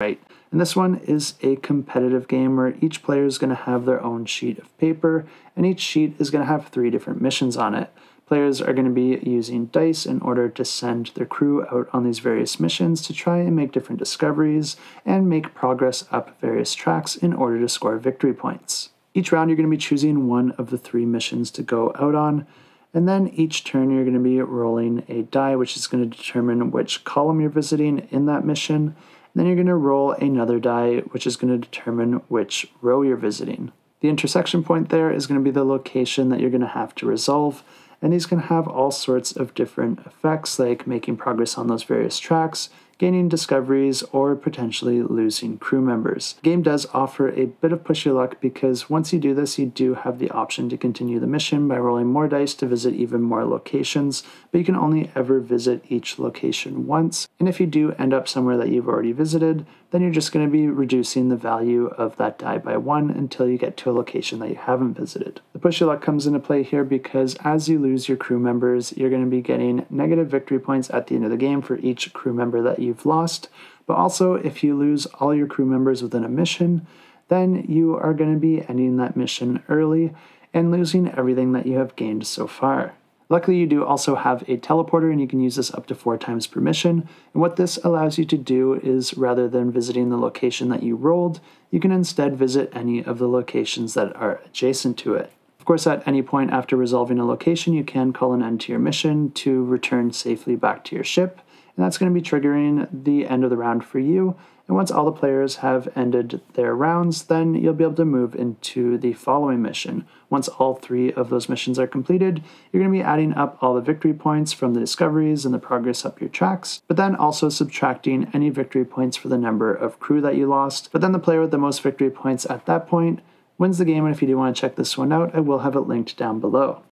right. And this one is a competitive game where each player is going to have their own sheet of paper, and each sheet is going to have 3 different missions on it. Players are going to be using dice in order to send their crew out on these various missions to try and make different discoveries and make progress up various tracks in order to score victory points. Each round you're going to be choosing one of the 3 missions to go out on, and then each turn you're going to be rolling a die which is going to determine which column you're visiting in that mission. And then you're going to roll another die which is going to determine which row you're visiting. The intersection point there is going to be the location that you're going to have to resolve, and these can have all sorts of different effects like making progress on those various tracks, gaining discoveries, or potentially losing crew members. The game does offer a bit of push your luck because once you do this, you do have the option to continue the mission by rolling more dice to visit even more locations, but you can only ever visit each location once. And if you do end up somewhere that you've already visited, then you're just going to be reducing the value of that die by 1 until you get to a location that you haven't visited. The push your luck comes into play here because as you lose your crew members, you're going to be getting negative victory points at the end of the game for each crew member that you've lost. But also, if you lose all your crew members within a mission, then you are going to be ending that mission early and losing everything that you have gained so far. Luckily, you do also have a teleporter, and you can use this up to 4 times per mission. And what this allows you to do is, rather than visiting the location that you rolled, you can instead visit any of the locations that are adjacent to it. Of course, at any point after resolving a location, you can call an end to your mission to return safely back to your ship, and that's going to be triggering the end of the round for you. And once all the players have ended their rounds, then you'll be able to move into the following mission. Once all 3 of those missions are completed, you're going to be adding up all the victory points from the discoveries and the progress up your tracks, but then also subtracting any victory points for the number of crew that you lost. But then the player with the most victory points at that point wins the game, and if you do want to check this one out, I will have it linked down below.